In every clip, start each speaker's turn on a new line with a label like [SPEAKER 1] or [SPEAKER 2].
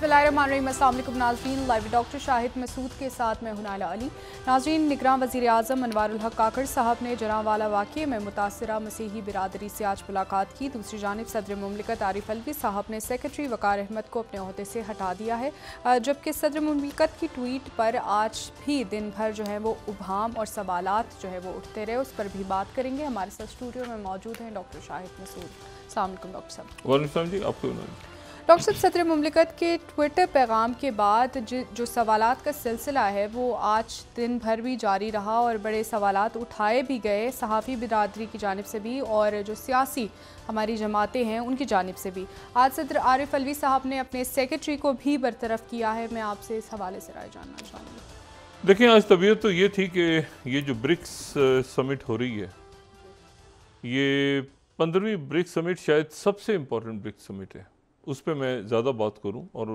[SPEAKER 1] बिस्मिल्लाहिर्रहमानिर्रहीम। अस्सलाम वालेकुम नाज़रीन, लाइव डॉक्टर शाहिद मसूद के साथ मैं हुनाला अली। नाज़रीन, निगरान वज़ीर आज़म अनवारुल हक काकड़ साहब ने जनावाला वाक़े में मुतासरा मसीही बिरादरी से आज मुलाकात की। दूसरी जानिब सदर मुमलिकत आरिफ अलवी साहब ने सेक्रेटरी वक़ार अहमद को अपने ओहदे से हटा दिया है, जबकि सदर मुमलिकत की ट्वीट पर आज भी दिन भर जो है वो उभाम और सवालात जो है वो उठते रहे। उस पर भी बात करेंगे। हमारे साथ स्टूडियो में मौजूद हैं डॉक्टर शाहिद मसूद। अस्सलाम वालेकुम डॉक्टर साहब।
[SPEAKER 2] वालेकुम जी, आपको
[SPEAKER 1] डॉक्टर साहब, सदर मुमलिकत के ट्विटर पैगाम के बाद जो सवालात का सिलसिला है वो आज दिन भर भी जारी रहा और बड़े सवालात उठाए भी गए सहाफ़ी बिरादरी की जानिब से भी और जो सियासी हमारी जमातें हैं उनकी जानिब से भी। आज सदर आरिफ अलवी साहब ने अपने सेक्रेटरी को भी बरतरफ किया है। मैं आपसे इस हवाले से राय जानना चाहूँगी।
[SPEAKER 2] देखिए, आज तबीयत तो ये थी कि ये जो ब्रिक्स समिट हो रही है, ये 15वीं ब्रिक्स समिट शायद सबसे इम्पोर्टेंट ब्रिक्स समिट है। उस पर मैं ज़्यादा बात करूं। और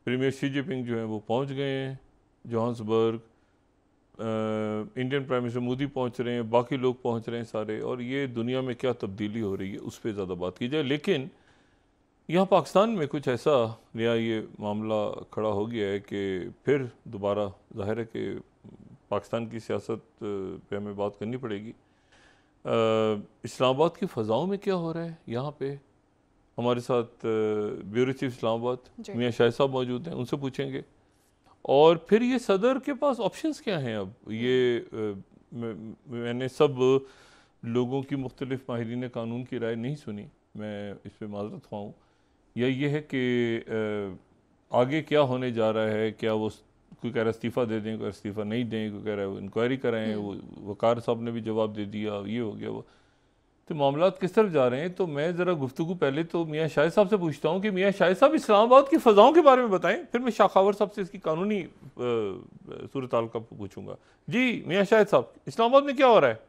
[SPEAKER 2] प्रीमियर शी जिनपिंग जो हैं वो पहुंच गए हैं Johannesburg, Indian prime minister Modi पहुंच रहे हैं, बाकी लोग पहुंच रहे हैं सारे, और ये दुनिया में क्या तब्दीली हो रही है उस पर ज़्यादा बात की जाए। लेकिन यहाँ पाकिस्तान में कुछ ऐसा नया ये मामला खड़ा हो गया है कि फिर दोबारा ज़ाहिर है कि पाकिस्तान की सियासत पे हमें बात करनी पड़ेगी। इस्लामाबाद की फ़ज़ाओं में क्या हो रहा है यहाँ पे। हमारे साथ ब्यूरो चीफ इस्लामाबाद मियाँ शाहिद साहब मौजूद हैं, उनसे पूछेंगे। और फिर ये सदर के पास ऑप्शंस क्या हैं अब। ये मैंने सब लोगों की मुख्तलिफ माहिरीन कानून की राय नहीं सुनी, मैं इस पर माजरत ख्वाह। या ये है कि आगे क्या होने जा रहा है। क्या वो कोई कह रहा है इस्तीफ़ा दे दें, कोई इस्तीफ़ा नहीं दें, कोई कह रहा है इंक्वायरी कराएँ। वो वकार साहब ने भी जवाब दे दिया, ये हो गया वो। तो मामलात किस तरफ जा रहे हैं। तो मैं ज़रा गुफ्तगू पहले तो मियाँ शाहिद साहब से पूछता हूँ कि मियाँ शाहिद साहब इस्लामाबाद की फ़ज़ाओं के बारे में बताएं, फिर मैं शाखावर साहब से इसकी कानूनी सूरत हाल का पूछूंगा। जी मियाँ शाहिद साहब, इस्लामाबाद में क्या हो रहा है।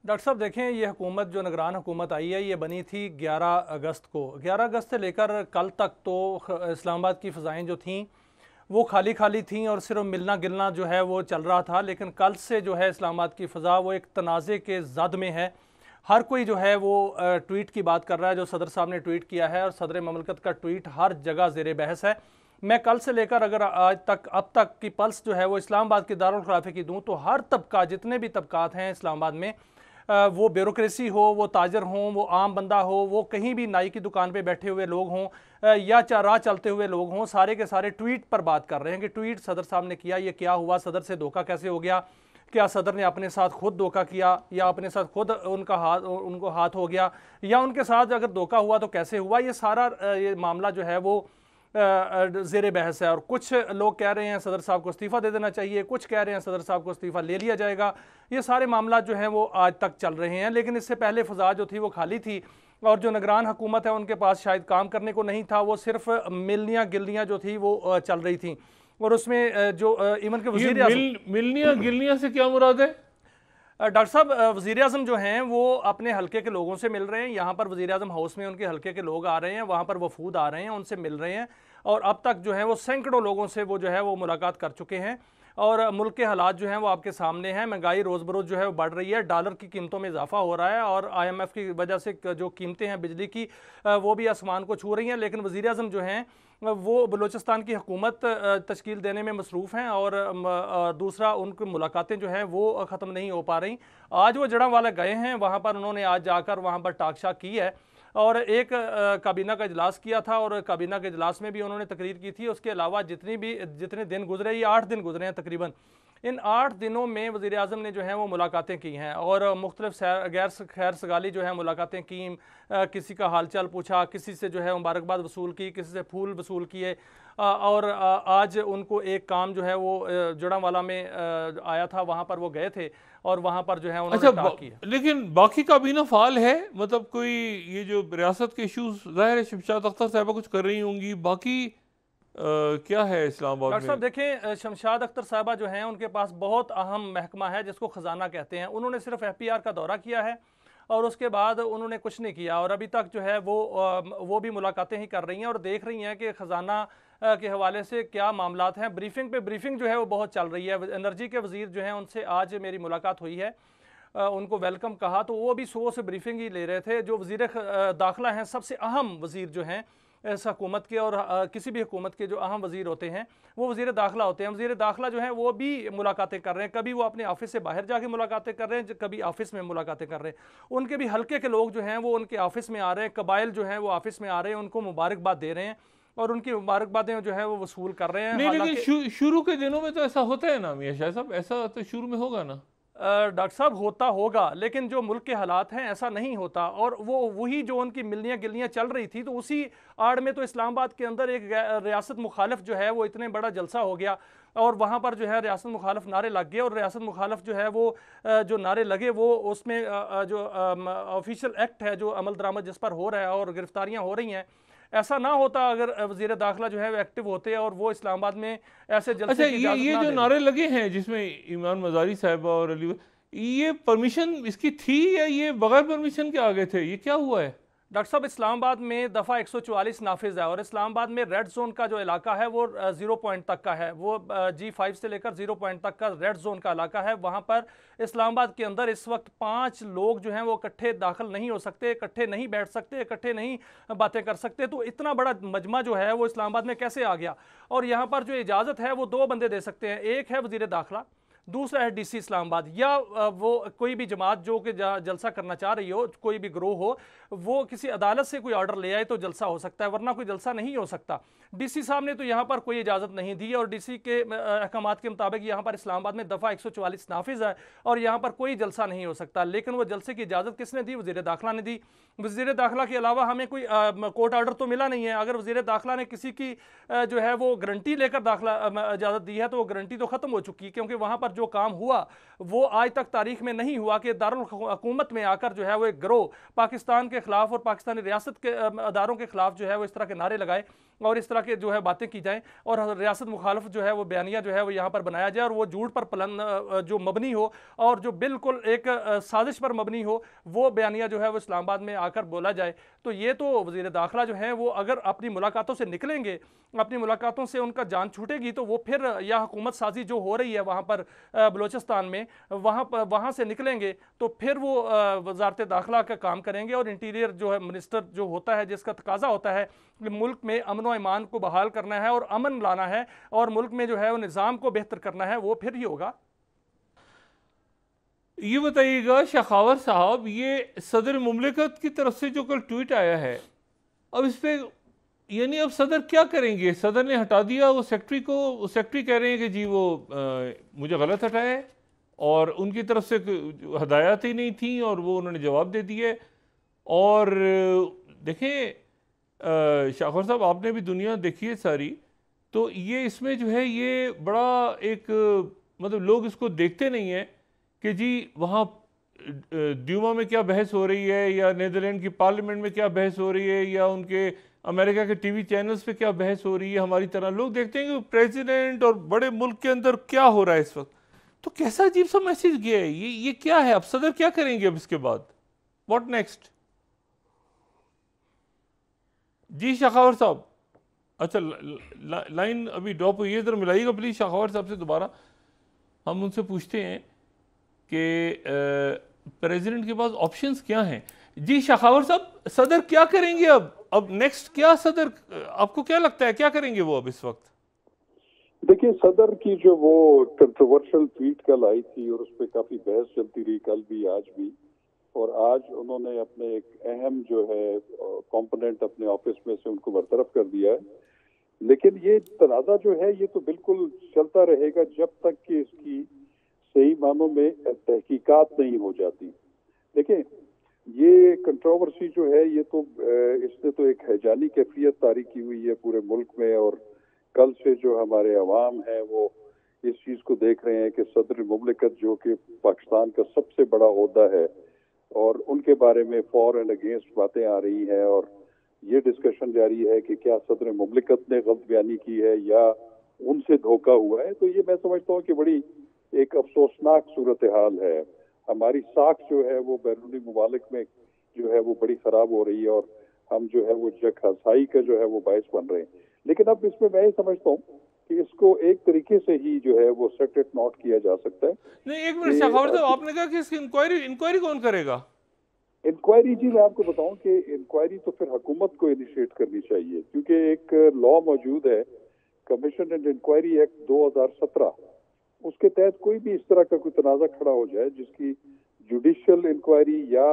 [SPEAKER 3] डॉक्टर साहब देखें, ये हुकूमत जो निगरान हुकूमत आई है ये बनी थी 11 अगस्त को। 11 अगस्त से लेकर कल तक तो इस्लामाबाद की फ़ज़ाएँ जो थीं वो खाली खाली थीं और सिर्फ मिलना गिलना जो है वो चल रहा था। लेकिन कल से जो है इस्लामाबाद की फ़ज़ा वो एक तनाज़े के ज़द में है। हर कोई जो है वो ट्वीट की बात कर रहा है, जो सदर साहब ने ट्वीट किया है, और सदर ममलकत का ट्वीट हर जगह ज़ेर बहस है। मैं कल से लेकर अगर आज तक अब तक की पल्स जो है वो इस्लामाबाद की दारुल खिलाफे की दूँ तो हर तबका, जितने भी तबकात हैं इस्लामाबाद में, वो ब्यूरोक्रेसी हो, वो ताजर हों, वो आम बंदा हो, वो कहीं भी नाई की दुकान पे बैठे हुए लोग हों या राह चलते हुए लोग हों, सारे के सारे ट्वीट पर बात कर रहे हैं कि ट्वीट सदर साहब ने किया, ये क्या हुआ, सदर से धोखा कैसे हो गया, क्या सदर ने अपने साथ खुद धोखा किया या अपने साथ खुद उनको हाथ हो गया, या उनके साथ अगर धोखा हुआ तो कैसे हुआ। ये सारा ये मामला जो है वो ज़ेर बहस है। और कुछ लोग कह रहे हैं सदर साहब को इस्तीफ़ा दे देना चाहिए, कुछ कह रहे हैं सदर साहब को इस्तीफ़ा ले लिया जाएगा। ये सारे मामला जो हैं वो आज तक चल रहे हैं। लेकिन इससे पहले फ़ज़ा जो थी वो खाली थी और जो निगरान हुकूमत है उनके पास शायद काम करने को नहीं था, वो सिर्फ मिलनियाँ गिलनियाँ जो थी वो चल रही थी। और उसमें जो इवन के
[SPEAKER 2] मिलनियाँ गिलनियाँ से क्या मुराद है।
[SPEAKER 3] डॉक्टर साहब, वज़ीर आज़म जो हैं वो अपने हलके के लोगों से मिल रहे हैं। यहाँ पर वज़ीर आज़म हाउस में उनके हलके के लोग आ रहे हैं, वहाँ पर वफूद आ रहे हैं, उनसे मिल रहे हैं। और अब तक जो है वो सैकड़ों लोगों से वो जो है वो मुलाकात कर चुके हैं। और मुल्क के हालात जो हैं वो आपके सामने हैं। महंगाई रोज़ बरोज़ जो है वो बढ़ रही है, डॉलर की कीमतों में इजाफा हो रहा है, और IMF की वजह से जो कीमतें हैं बिजली की वो भी आसमान को छू रही हैं। लेकिन वज़ीर आज़म जो हैं वो बलूचिस्तान की हुकूमत तश्कील देने में मसरूफ़ हैं, और दूसरा उनकी मुलाकातें जो हैं वो ख़त्म नहीं हो पा रही। आज वो जड़ांवाला गए हैं, वहाँ पर उन्होंने आज जाकर वहाँ पर टाक शाक की है और एक काबीना का इजलास किया था, और काबीना के इजलास में भी उन्होंने तकरीर की थी। उसके अलावा जितने दिन गुजरे, ये 8 दिन गुजरे हैं तकरीबन, इन 8 दिनों में वज़ीर आज़म ने जो है वो मुलाकातें की हैं और मुख्तलिफ गैर खैर सगाली जो है मुलाकातें की। किसी का हालचाल पूछा, किसी से जो है मुबारकबाद वसूल की, किसी से फूल वसूल किए। और आज उनको एक काम जो है वो जड़ांवाला में आया था, वहाँ पर वो गए थे और वहाँ पर जो है उन्होंने टाक किया।
[SPEAKER 2] लेकिन बाकी काबीना फाल है, मतलब कोई ये जो रियासत के इशूज, ज़ाहिर है शमशाद अख्तर साहबा कुछ कर रही होंगी, बाकी क्या है इस्लामाबाद में।
[SPEAKER 3] डॉक्टर साहब देखें, शमशाद अख्तर साहबा जो हैं उनके पास बहुत अहम महकमा है जिसको ख़जाना कहते हैं। उन्होंने सिर्फ FPR का दौरा किया है और उसके बाद उन्होंने कुछ नहीं किया, और अभी तक जो है वो भी मुलाकातें ही कर रही हैं और देख रही हैं कि ख़जाना के हवाले से क्या मामलात हैं। ब्रीफिंग पे ब्रीफिंग जो है वो बहुत चल रही है। एनर्जी के वज़ीर जो हैं उनसे आज मेरी मुलाकात हुई है, उनको वेलकम कहा तो वो भी 100 से ब्रीफिंग ही ले रहे थे। जो वज़ीर दाखिला हैं, सबसे अहम वज़ीर जो हैं इस हुकूमत के और किसी भी हुकूमत के जो अहम वज़ीर होते हैं वो वज़ीर दाखिला होते हैं। वज़ीर दाखिला जो है वो भी मुलाकातें कर रहे हैं, कभी वो अपने ऑफिस से बाहर जाके मुलाकातें कर रहे हैं, कभी ऑफिस में मुलाकातें कर रहे हैं। उनके भी हल्के के लोग जो हैं वो उनके ऑफिस में आ रहे हैं, कबाइल जो हैं वो ऑफिस में आ रहे हैं, उनको मुबारकबाद दे रहे हैं और उनकी मुबारकबादें जो है वो वसूल कर रहे हैं।
[SPEAKER 2] नहीं, लेकिन शुरू के दिनों में तो ऐसा होता है ना मियां शाह साहब, ऐसा तो शुरू में होगा ना
[SPEAKER 3] डॉक्टर साहब, होता होगा, लेकिन जो मुल्क के हालात हैं ऐसा नहीं होता। और वो वही जो उनकी मिलनियाँ गिलनियाँ चल रही थी, तो उसी आड़ में तो इस्लामाबाद के अंदर एक रियासत मुखालिफ जो है वो इतने बड़ा जलसा हो गया और वहाँ पर जो है रियासत मुखालिफ नारे लग गए। और रियासत मुखालिफ जो है वो जो नारे लगे वो उसमें जो ऑफिशियल एक्ट है जो अमल दरामद जिस पर हो रहा है और गिरफ्तारियाँ हो रही हैं, ऐसा ना होता अगर वज़ीर दाखिला जो है वो एक्टिव होते और वो इस्लामाबाद में ऐसे जलसे
[SPEAKER 2] अच्छा,
[SPEAKER 3] की इजाज़त
[SPEAKER 2] ये
[SPEAKER 3] ना
[SPEAKER 2] जो
[SPEAKER 3] देते।
[SPEAKER 2] नारे लगे हैं जिसमें ईमान मज़ारी साहिबा और अली, ये परमिशन इसकी थी या ये बगैर परमिशन के आगे थे, ये क्या हुआ है?
[SPEAKER 3] डॉक्टर साहब, इस्लामाबाद में दफ़ा 144 नाफिज है और इस्लामाबाद में रेड जोन का जो इलाका है वो 0 पॉइंट तक का है। वो G5 से लेकर 0 पॉइंट तक का रेड जोन का इलाका है। वहाँ पर इस्लामाबाद के अंदर इस वक्त 5 लोग जो हैं वो इकट्ठे दाखिल नहीं हो सकते, इकट्ठे नहीं बैठ सकते, इकट्ठे नहीं बातें कर सकते। तो इतना बड़ा मजमा जो है वो इस्लामाबाद में कैसे आ गया? और यहाँ पर जो इजाज़त है वो 2 बंदे दे सकते हैं, एक है वज़ीर दाखिला, दूसरा है DC इस्लामाबाद, या वो कोई भी जमात जो कि जलसा करना चाह रही हो, कोई भी ग्रोह हो, वो किसी अदालत से कोई ऑर्डर ले आए तो जलसा हो सकता है, वरना कोई जलसा नहीं हो सकता। DC साहब ने तो यहाँ पर कोई इजाज़त नहीं दी और DC के अहकामात के मुताबिक यहाँ पर इस्लामाबाद में दफ़ा 144 नाफिज है और यहाँ पर कोई जलसा नहीं हो सकता। लेकिन वो जलसे की इजाज़त किसने दी? वज़ीर दाखिला ने दी। वज़ीर दाखिला के अलावा हमें कोई कोर्ट ऑर्डर तो मिला नहीं है। अगर वज़ीर दाखिला ने किसी की जो है वो गारंटी लेकर दाखिला इजाज़त दी है तो वो गारंटी तो ख़त्म हो चुकी है, क्योंकि वहाँ पर जो काम हुआ वो आज तक तारीख में नहीं हुआ कि दारुल हुकूमत में आकर जो है वो एक गिरोह पाकिस्तान के खिलाफ और पाकिस्तानी रियासत के अदारों के खिलाफ जो है वो इस तरह के नारे लगाए और इस तरह के जो है बातें की जाएं और रियासत मुखालिफ जो है वो बयानिया जो है वो यहाँ पर बनाया जाए और वो झूठ पर पलन जो मबनी हो और जो बिल्कुल एक साजिश पर मबनी हो वो बयानिया जो है वो इस्लामाबाद में आकर बोला जाए। तो ये तो वज़ीर दाखिला जो है वो अगर अपनी मुलाकातों से निकलेंगे, अपनी मुलाकातों से उनका जान छूटेगी, तो वो फिर या हुकूमत साजी जो हो रही है वहाँ पर बलूचिस्तान में, वहाँ से निकलेंगे तो फिर वो वजारत दाखिला का काम करेंगे और इंटीरियर जो है मिनिस्टर जो होता है, जिसका तकाजा होता है कि मुल्क में अमन व ईमान को बहाल करना है और अमन लाना है और मुल्क में जो है वो निज़ाम को बेहतर करना है, वो फिर ही होगा।
[SPEAKER 2] ये बताइएगा शखावर साहब, ये सदर मुमलिकत की तरफ से जो कल ट्वीट आया है, अब इस पर यानी अब सदर क्या करेंगे? सदर ने हटा दिया वो सेक्रेटरी को, वो सेक्रेटरी कह रहे हैं कि जी वो मुझे गलत हटाया है और उनकी तरफ से हदायत ही नहीं थी और वो उन्होंने जवाब दे दिए। और देखें शाखर साहब, आपने भी दुनिया देखी है सारी, तो ये इसमें जो है ये बड़ा एक मतलब लोग इसको देखते नहीं हैं कि जी वहाँ ड्यूमा में क्या बहस हो रही है या नीदरलैंड की पार्लियामेंट में क्या बहस हो रही है या उनके अमेरिका के टीवी चैनल्स पे क्या बहस हो रही है। हमारी तरह लोग देखते हैं कि प्रेसिडेंट और बड़े मुल्क के अंदर क्या हो रहा है इस वक्त। तो कैसा अजीब सा मैसेज गया है ये क्या है? अब सदर क्या करेंगे अब इसके बाद? What next? जी शखावर साहब, अच्छा लाइन अभी ड्रॉप हुई है, इधर मिलाइएगा प्लीज शखावर साहब से दोबारा। हम उनसे पूछते हैं कि प्रेसिडेंट के पास ऑप्शंस क्या हैं। जी शखावर साहब, सदर क्या करेंगे अब नेक्स्ट क्या सदर, आपको क्या लगता है क्या करेंगे वो अब इस वक्त?
[SPEAKER 4] देखिए, सदर की जो वो कंट्रोवर्शियल ट्वीट कल आई थी और उस पर काफी बहस चलती रही, कल भी आज भी, और आज उन्होंने अपने एक अहम जो है कंपोनेंट अपने ऑफिस में से उनको बरतरफ कर दिया है। लेकिन ये तनाज़ा जो है ये तो बिल्कुल चलता रहेगा जब तक कि इसकी सही मानों में तहकीकात नहीं हो जाती। देखिए, ये कंट्रोवर्सी जो है ये तो इसने तो एक हैजानी कैफियत तारी की हुई है पूरे मुल्क में, और कल से जो हमारे अवाम है वो इस चीज को देख रहे हैं कि सदर मुमलिकत जो कि पाकिस्तान का सबसे बड़ा ओहदा है और उनके बारे में फॉर एंड अगेंस्ट बातें आ रही हैं और ये डिस्कशन जारी है कि क्या सदर मुमलिकत ने गलत बयानी की है या उनसे धोखा हुआ है। तो ये मैं समझता हूँ कि बड़ी एक अफसोसनाक सूरत हाल है। हमारी साख जो है वो बैरूनी मुमालिक में जो है वो बड़ी खराब हो रही है और हम जो है वो जग हसाई का जो है वो बायस बन रहे हैं। लेकिन अब इसमें मैं ये समझता हूँ कि इसको एक तरीके से ही जो है वो सेटेड नॉट किया जा सकता है।
[SPEAKER 2] नहीं, एक मिनट शखावत साहब, आपने कहा कि इसकी इंक्वायरी कौन करेगा?
[SPEAKER 4] इंक्वायरी जी मैं आपको बताऊं कि इंक्वायरी तो फिर हुकूमत को इनिशिएट करनी चाहिए, क्योंकि एक लॉ मौजूद है, कमीशन एंड इंक्वायरी एक्ट 2017। उसके तहत कोई भी इस तरह का कोई तनाजा खड़ा हो जाए जिसकी जुडिशियल इंक्वायरी या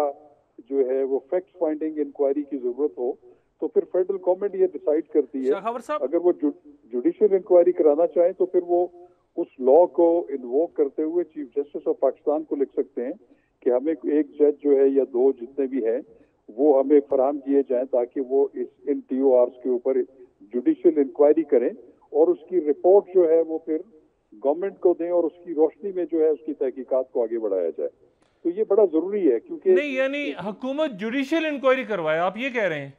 [SPEAKER 4] जो है वो फैक्ट फाइंडिंग इंक्वायरी की जरूरत हो, तो फिर फेडरल गवर्नमेंट ये डिसाइड करती है। अगर वो जुडिशियल इंक्वायरी कराना चाहे तो फिर वो उस लॉ को इन्वोक करते हुए चीफ जस्टिस ऑफ पाकिस्तान को लिख सकते हैं कि हमें एक जज जो है या दो जितने भी हैं वो हमें फराहम किए जाएं, ताकि वो इन TORs के ऊपर जुडिशियल इंक्वायरी करें और उसकी रिपोर्ट जो है वो फिर गवर्नमेंट को दें और उसकी रोशनी में जो है उसकी तहकीकात को आगे बढ़ाया जाए। तो ये बड़ा जरूरी है, क्योंकि
[SPEAKER 2] नहीं यानी हुकूमत जुडिशियल इंक्वायरी करवाए, आप ये कह रहे हैं?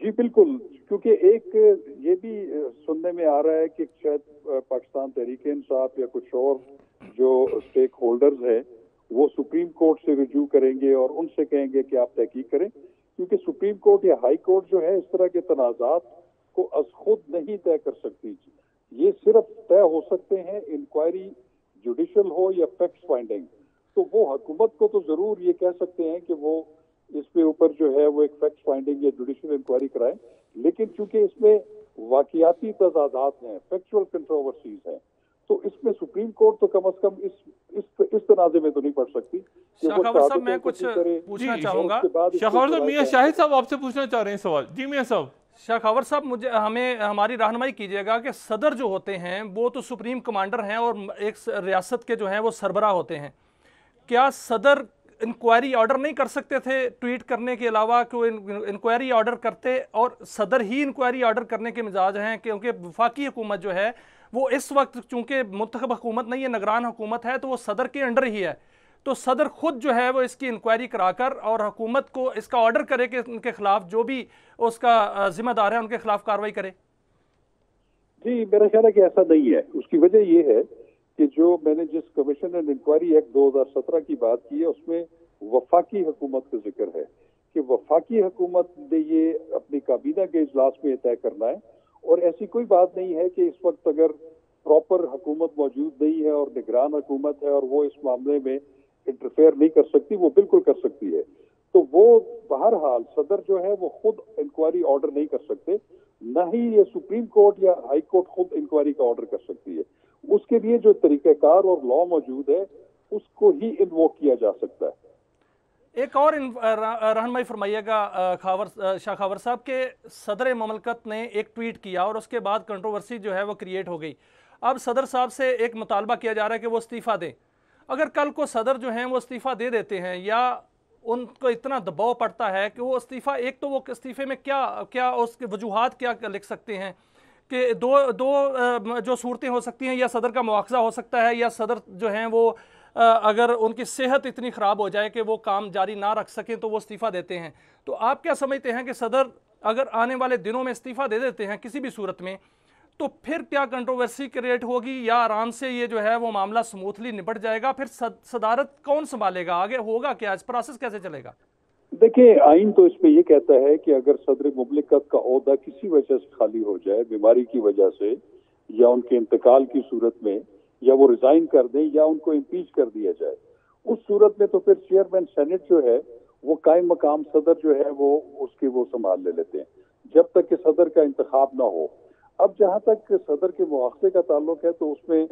[SPEAKER 4] जी बिल्कुल, क्योंकि एक ये भी सुनने में आ रहा है कि शायद पाकिस्तान तहरीक-ए-इंसाफ या कुछ और जो स्टेक होल्डर्स हैं वो सुप्रीम कोर्ट से रिज्यू करेंगे और उनसे कहेंगे कि आप तहकीक करें, क्योंकि सुप्रीम कोर्ट या हाई कोर्ट जो है इस तरह के तनाजात को अज खुद नहीं तय कर सकती। ये सिर्फ तय हो सकते हैं इंक्वायरी जुडिशियल हो या फैक्ट फाइंडिंग। तो वो हुकूमत को तो जरूर ये कह सकते हैं कि वो इसके ऊपर जो है वो एक फैक्ट फाइंडिंग या जुडिशियल इंक्वायरी कराएं, लेकिन चूंकि इसमें वाकयाती तजादात हैं, फैक्चुअल कंट्रोवर्सीज हैं, तो इसमें सुप्रीम कोर्ट तो कम से कम इस तनाजे में तो नहीं पड़ सकती।
[SPEAKER 3] शाखावर साहब मैं कुछ पूछना चाहूंगा।
[SPEAKER 2] शाखावर साहब, मियां शाहिद साहब आपसे पूछना चाह रहे हैं सवाल। जी मियां साहब।
[SPEAKER 3] शाखावर साहब मुझे हमारी रहनुमाई कीजिएगा कि सदर जो होते हैं वो तो सुप्रीम कमांडर हैं और एक रियासत के जो हैं वो सरबराह होते हैं। क्या सदर इंक्वायरी ऑर्डर नहीं कर सकते थे ट्वीट करने के अलावा कि वो इंक्वायरी ऑर्डर करते? और सदर ही इंक्वायरी ऑर्डर करने के मिजाज हैं, क्योंकि वफाकी हुकूमत जो है वो इस वक्त चूंकि मुंतखब हुकूमत नहीं है, निगरान हुकूमत है, तो वो सदर के अंडर ही है। तो सदर खुद जो है वो इसकी इंक्वायरी कराकर और हुकूमत को इसका ऑर्डर करे कि उनके खिलाफ जो भी उसका जिम्मेदार है उनके खिलाफ कार्रवाई करे।
[SPEAKER 4] जी मेरा ख्याल है कि ऐसा नहीं है। उसकी वजह यह है कि जो मैंने जिस कमीशन एंड इंक्वायरी एक्ट 2017 की बात की है उसमें वफाकी हुकूमत का जिक्र है कि वफाकी हुकूमत ने ये अपनी काबीना के इजलास में तय करना है, और ऐसी कोई बात नहीं है कि इस वक्त अगर प्रॉपर हुकूमत मौजूद नहीं है और निगरान हुकूमत है और वो इस मामले में इंटरफेयर नहीं कर सकती, वो बिल्कुल कर सकती है। तो वो बहरहाल सदर जो है वो खुद इंक्वायरी ऑर्डर नहीं कर सकते, न ही ये सुप्रीम कोर्ट या हाई कोर्ट खुद इंक्वायरी का ऑर्डर कर सकती है। उसके लिए जो तरीक़ाकार और लॉ मौजूद है उसको ही इन्वोक किया जा सकता है।
[SPEAKER 3] एक और रहनुमाई फरमाइएगा शाखावर साहब के सदर ममलकत ने एक ट्वीट किया और उसके बाद कंट्रोवर्सी जो है वो क्रिएट हो गई। अब सदर साहब से एक मुतालबा किया जा रहा है कि वो इस्तीफ़ा दें। अगर कल को सदर जो हैं वो इस्तीफ़ा दे देते हैं या उनको इतना दबाव पड़ता है कि वो इस्तीफ़ा, एक तो वो इस्तीफ़े में क्या उसके वजूहात क्या लिख सकते हैं कि दो जो सूरतें हो सकती हैं, या सदर का मुआवजा हो सकता है या सदर जो हैं वो अगर उनकी सेहत इतनी ख़राब हो जाए कि वो काम जारी ना रख सकें तो वो इस्तीफ़ा देते हैं। तो आप क्या समझते हैं कि सदर अगर आने वाले दिनों में इस्तीफ़ा दे देते हैं किसी भी सूरत में, तो फिर क्या कंट्रोवर्सी क्रिएट होगी या आराम से ये जो है वो मामला स्मूथली निपट जाएगा? फिर सदारत कौन संभालेगा? आगे होगा क्या? इस प्रोसेस कैसे चलेगा?
[SPEAKER 4] देखिए आइन तो इसमें ये कहता है कि अगर सदर मुमलिकत का ओहदा किसी वजह से खाली हो जाए, बीमारी की वजह से या उनके इंतकाल की सूरत में, या वो रिजाइन कर दें या उनको इम्पीच कर दिया जाए, उस सूरत में तो फिर चेयरमैन सेनेट जो है वो कायम मकाम सदर जो है वो उसकी वो संभाल ले लेते हैं जब तक कि सदर का इंतखाब ना हो। अब जहां तक सदर के मुआवजे का ताल्लुक है तो उसमें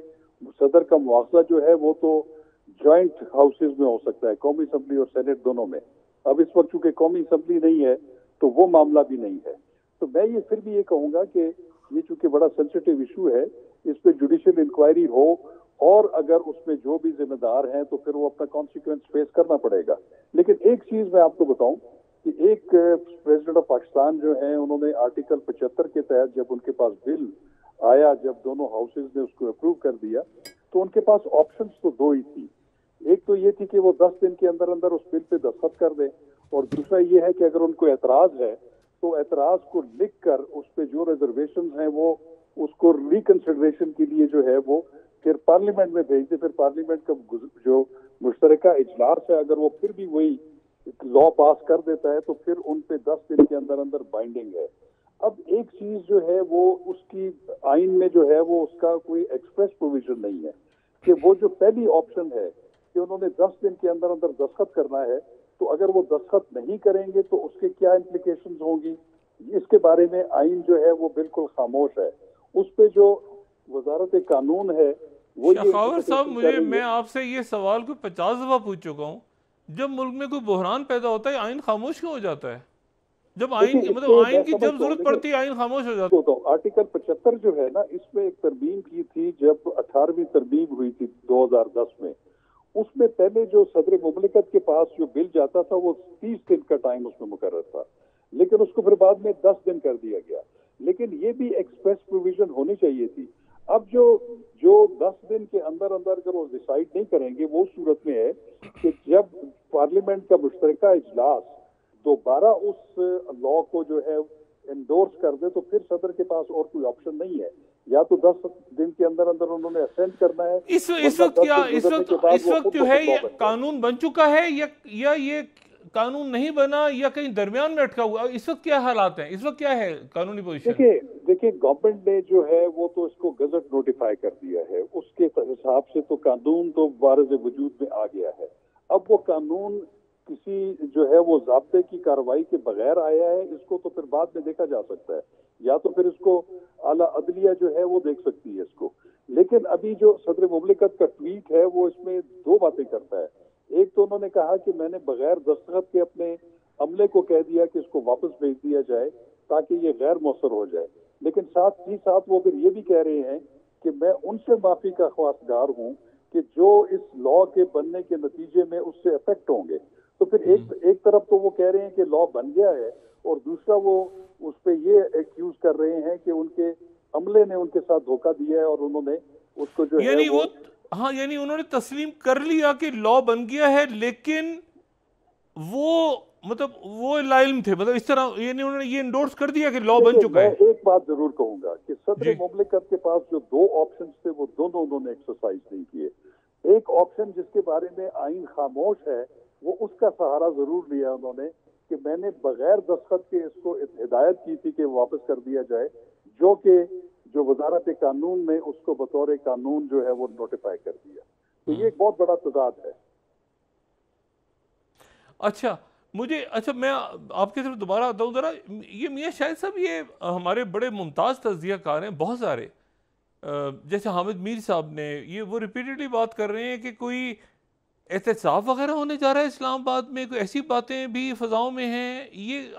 [SPEAKER 4] सदर का मुआवजा जो है वो तो जॉइंट हाउसेज में हो सकता है, कौमी असम्बली और सेनेट दोनों में। अब इस वक्त चूंकि कौमी असम्बली नहीं है तो वो मामला भी नहीं है। तो मैं ये फिर भी ये कहूंगा कि ये चूंकि बड़ा सेंसिटिव इशू है, इस पे जुडिशियल इंक्वायरी हो और अगर उसमें जो भी जिम्मेदार हैं तो फिर वो अपना कॉन्सिक्वेंस फेस करना पड़ेगा। लेकिन एक चीज मैं आपको बताऊं कि एक प्रेसिडेंट ऑफ पाकिस्तान जो है उन्होंने आर्टिकल 75 के तहत जब उनके पास बिल आया, जब दोनों हाउसेज ने उसको अप्रूव कर दिया, तो उनके पास ऑप्शंस तो दो ही थी। एक तो ये थी कि वो 10 दिन के अंदर अंदर उस बिल पे दस्तखत कर दें, और दूसरा ये है कि अगर उनको एतराज है तो एतराज को लिख कर उस पर जो रिजर्वेशन हैं वो उसको रिकंसिडरेशन के लिए जो है वो फिर पार्लियामेंट में भेज दे। फिर पार्लियामेंट का जो मुश्तरका इजलास है अगर वो फिर भी वही लॉ पास कर देता है तो फिर उन पे 10 दिन के अंदर अंदर बाइंडिंग है। अब एक चीज जो है वो उसकी आइन में जो है वो उसका कोई एक्सप्रेस प्रोविजन नहीं है कि वो जो पहली ऑप्शन है कि उन्होंने 10 दिन के अंदर अंदर दस्तखत करना है, तो अगर वो दस्तखत नहीं करेंगे तो उसके क्या इम्प्लीकेशंस होंगी, इसके बारे में आइन जो है वो बिल्कुल खामोश है। उस पे जो वजारत कानून है वो
[SPEAKER 2] शखावत साहब, मैं आपसे ये सवाल को 50 दफा पूछ चुका हूँ, जब मुल्क में कोई बहरान पैदा होता है आइन खामोश क्यों हो जाता है? जब आइन मतलब आइन की जब जरूरत पड़ती है आइन खामोश हो जाता है।
[SPEAKER 4] तो आर्टिकल 75 जो है ना, इसमें एक तरमीम की थी जब 18वीं तरमीम हुई थी 2010 में। उसमें पहले जो सदर मुमलिकत के पास जो बिल जाता था वो 30 दिन का टाइम उसमें मुकर्रर था, लेकिन उसको फिर बाद में 10 दिन कर दिया गया। लेकिन ये भी एक्सप्रेस प्रोविजन होनी चाहिए थी। अब जो 10 दिन के अंदर अंदर अगर वो डिसाइड नहीं करेंगे, वो सूरत में है कि जब पार्लियामेंट का मुश्तरका इजलास दोबारा उस लॉ को जो है एंडोर्स कर दे, तो फिर सदर के पास और कोई ऑप्शन नहीं है, या तो 10 दिन के अंदर अंदर उन्होंने असेंट करना है।
[SPEAKER 2] इस वक्त जो है ये कानून बन चुका है या ये कानून नहीं बना या कहीं दरमियान में अटका हुआ? इस वक्त क्या हालात हैं, इस वक्त क्या है कानूनी पोजीशन?
[SPEAKER 4] देखिए गवर्नमेंट ने जो है वो तो इसको गजट नोटिफाई कर दिया है, उसके हिसाब से तो कानून तो वारिज़ वजूद में आ गया है। अब वो कानून किसी जो है वो ज़ाब्ते की कार्रवाई के बगैर आया है, इसको तो फिर बाद में देखा जा सकता है, या तो फिर इसको आला अदलिया जो है वो देख सकती है इसको। लेकिन अभी जो सदर मुमलिकत का ट्वीट है वो इसमें दो बातें करता है। एक तो उन्होंने कहा कि मैंने बगैर दस्तखत के अपने अमले को कह दिया कि इसको वापस भेज दिया जाए ताकि ये गैर मौसर हो जाए, लेकिन साथ ही साथ वो फिर ये भी कह रहे हैं कि मैं उनसे माफी का ख्वास्तगार हूँ कि जो इस लॉ के बनने के नतीजे में उससे अफेक्ट होंगे। तो फिर एक तरफ तो वो कह रहे हैं कि लॉ बन गया है, और दूसरा वो उस पर ये एक्यूज कर रहे हैं कि उनके अमले ने उनके साथ धोखा दिया है और उन्होंने उसको जो है वो
[SPEAKER 2] हाँ, यानी उन्होंने तस्लीम कर लिया कि लॉ बन गया है, लेकिन वो मतलब वो लाइल्म थे, मतलब इस तरह यानी उन्होंने ये इंडोर्स कर दिया कि लॉ बन चुका है।
[SPEAKER 4] मैं एक बात जरूर कहूंगा कि सदर मुमलिकत के पास जो दो ऑप्शंस थे वो दोनों उन्होंने एक्सरसाइज नहीं किए। एक ऑप्शन जिसके बारे में आइन खामोश है, वो उसका सहारा जरूर लिया उन्होंने कि मैंने बगैर दस्तखत के इसको हिदायत की थी कि वापस कर दिया जाए, जो वजारत कानून ने उसको बतौर कानून जो है वो नोटिफाई कर दिया। तो ये एक बहुत बड़ा तजाद है।
[SPEAKER 2] अच्छा, मैं आपकी तरफ दोबारा आता हूँ जरा। ये मियाँ शाहिद साहब, ये हमारे बड़े मुमताज़ तज़कियाकार हैं बहुत सारे, जैसे हामिद मीर साहब ने, ये वो रिपीटेडली बात कर रहे हैं कि कोई एहतसाब वगैरह होने जा रहा है इस्लामाबाद में, कोई ऐसी बातें भी फ़ज़ाओं में हैं। ये